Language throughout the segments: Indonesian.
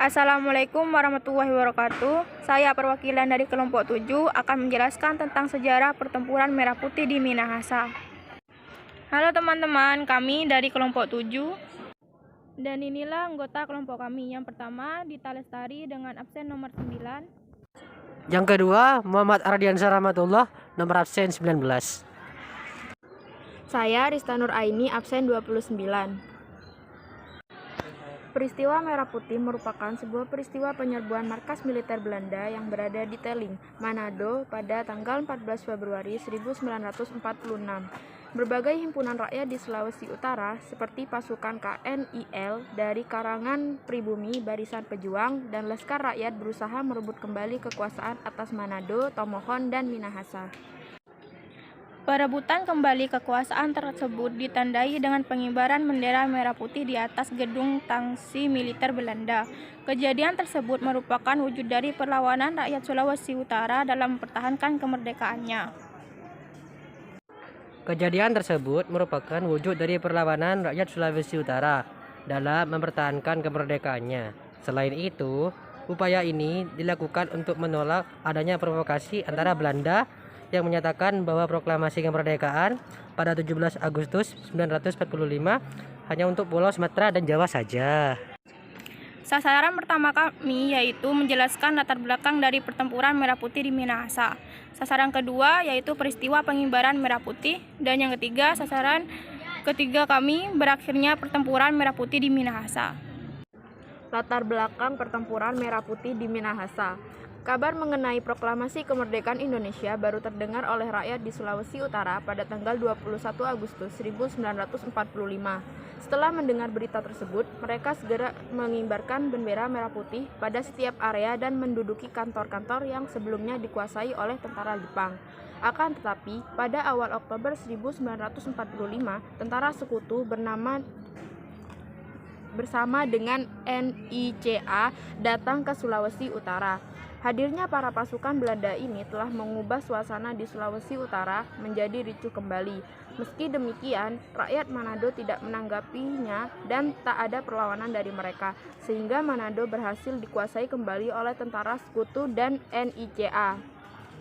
Assalamualaikum warahmatullahi wabarakatuh. Saya perwakilan dari kelompok 7 akan menjelaskan tentang sejarah pertempuran Merah Putih di Minahasa. Halo teman-teman, kami dari kelompok 7. Dan inilah anggota kelompok kami. Yang pertama, Dita Lestari dengan absen nomor 9. Yang kedua, Muhammad Ardiansyah Rahmatullah, nomor absen 19. Saya Rista Nur Aini, absen 29. Peristiwa Merah Putih merupakan sebuah peristiwa penyerbuan markas militer Belanda yang berada di Teling, Manado pada tanggal 14 Februari 1946. Berbagai himpunan rakyat di Sulawesi Utara seperti pasukan KNIL dari karangan pribumi Barisan Pejuang dan Laskar Rakyat berusaha merebut kembali kekuasaan atas Manado, Tomohon, dan Minahasa. Perebutan kembali kekuasaan tersebut ditandai dengan pengibaran bendera merah putih di atas gedung tangsi militer Belanda. Kejadian tersebut merupakan wujud dari perlawanan rakyat Sulawesi Utara dalam mempertahankan kemerdekaannya. Kejadian tersebut merupakan wujud dari perlawanan rakyat Sulawesi Utara dalam mempertahankan kemerdekaannya. Selain itu, upaya ini dilakukan untuk menolak adanya provokasi antara Belanda yang menyatakan bahwa proklamasi kemerdekaan pada 17 Agustus 1945 hanya untuk Pulau Sumatera dan Jawa saja. Sasaran pertama kami yaitu menjelaskan latar belakang dari pertempuran Merah Putih di Minahasa. Sasaran kedua yaitu peristiwa pengibaran Merah Putih, dan yang ketiga, sasaran ketiga kami berakhirnya pertempuran Merah Putih di Minahasa. Latar belakang pertempuran Merah Putih di Minahasa. Kabar mengenai proklamasi kemerdekaan Indonesia baru terdengar oleh rakyat di Sulawesi Utara pada tanggal 21 Agustus 1945. Setelah mendengar berita tersebut, mereka segera mengibarkan bendera merah putih pada setiap area dan menduduki kantor-kantor yang sebelumnya dikuasai oleh tentara Jepang. Akan tetapi, pada awal Oktober 1945, tentara sekutu bersama dengan NICA datang ke Sulawesi Utara. Hadirnya para pasukan Belanda ini telah mengubah suasana di Sulawesi Utara menjadi ricuh kembali. Meski demikian, rakyat Manado tidak menanggapinya dan tak ada perlawanan dari mereka, sehingga Manado berhasil dikuasai kembali oleh tentara sekutu dan NICA.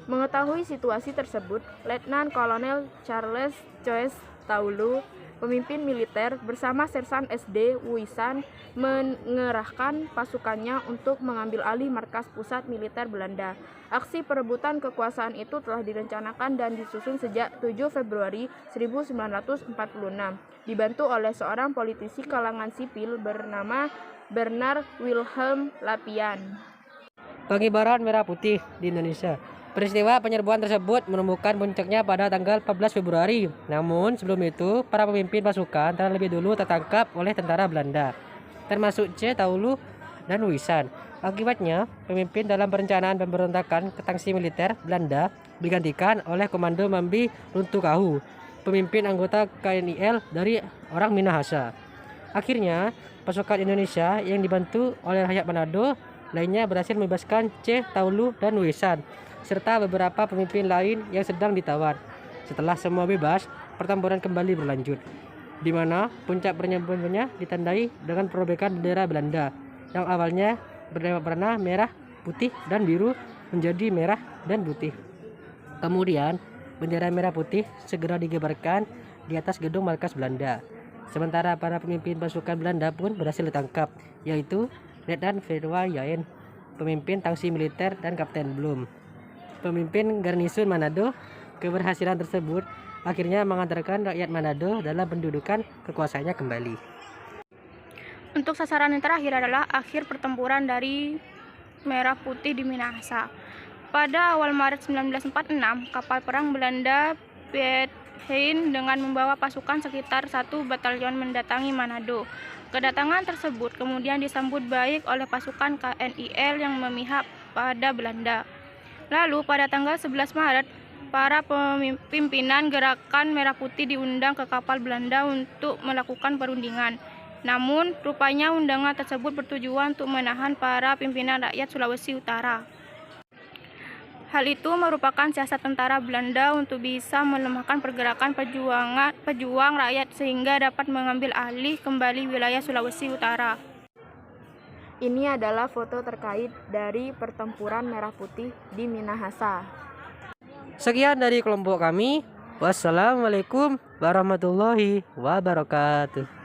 Mengetahui situasi tersebut, Letnan Kolonel Charles Choes Taulu, pemimpin militer, bersama Sersan SD Wuisan mengerahkan pasukannya untuk mengambil alih markas pusat militer Belanda. Aksi perebutan kekuasaan itu telah direncanakan dan disusun sejak 7 Februari 1946, dibantu oleh seorang politisi kalangan sipil bernama Bernard Wilhelm Lapian. Pengibaran Merah Putih di Indonesia. Peristiwa penyerbuan tersebut menemukan puncaknya pada tanggal 14 Februari. Namun sebelum itu, para pemimpin pasukan terlebih dulu tertangkap oleh tentara Belanda, termasuk C. Taulu dan Wisan. Akibatnya, pemimpin dalam perencanaan pemberontakan ke tangsi militer Belanda digantikan oleh Komando Mambi Runtukahu, pemimpin anggota KNIL dari orang Minahasa. Akhirnya, pasukan Indonesia yang dibantu oleh rakyat Manado lainnya berhasil membebaskan C. Taulu dan Wisan serta beberapa pemimpin lain yang sedang ditawan. Setelah semua bebas, pertempuran kembali berlanjut, di mana puncak penyerbuannya ditandai dengan perobekan bendera Belanda yang awalnya berwarna merah, putih, dan biru menjadi merah dan putih. Kemudian, bendera merah putih segera digibarkan di atas gedung markas Belanda. Sementara para pemimpin pasukan Belanda pun berhasil ditangkap, yaitu Letnan Verwa Yaen, pemimpin tangsi militer, dan Kapten Blum, pemimpin garnison Manado. Keberhasilan tersebut akhirnya mengantarkan rakyat Manado dalam pendudukan kekuasaannya kembali. Untuk sasaran yang terakhir adalah akhir pertempuran dari Merah Putih di Minahasa. Pada awal Maret 1946, kapal perang Belanda Piet Hein dengan membawa pasukan sekitar 1 batalion mendatangi Manado. Kedatangan tersebut kemudian disambut baik oleh pasukan KNIL yang memihak pada Belanda. Lalu pada tanggal 11 Maret, para pimpinan gerakan Merah Putih diundang ke kapal Belanda untuk melakukan perundingan. Namun, rupanya undangan tersebut bertujuan untuk menahan para pimpinan rakyat Sulawesi Utara. Hal itu merupakan siasat tentara Belanda untuk bisa melemahkan pergerakan pejuang rakyat sehingga dapat mengambil alih kembali wilayah Sulawesi Utara. Ini adalah foto terkait dari pertempuran Merah Putih di Minahasa. Sekian dari kelompok kami. Wassalamualaikum warahmatullahi wabarakatuh.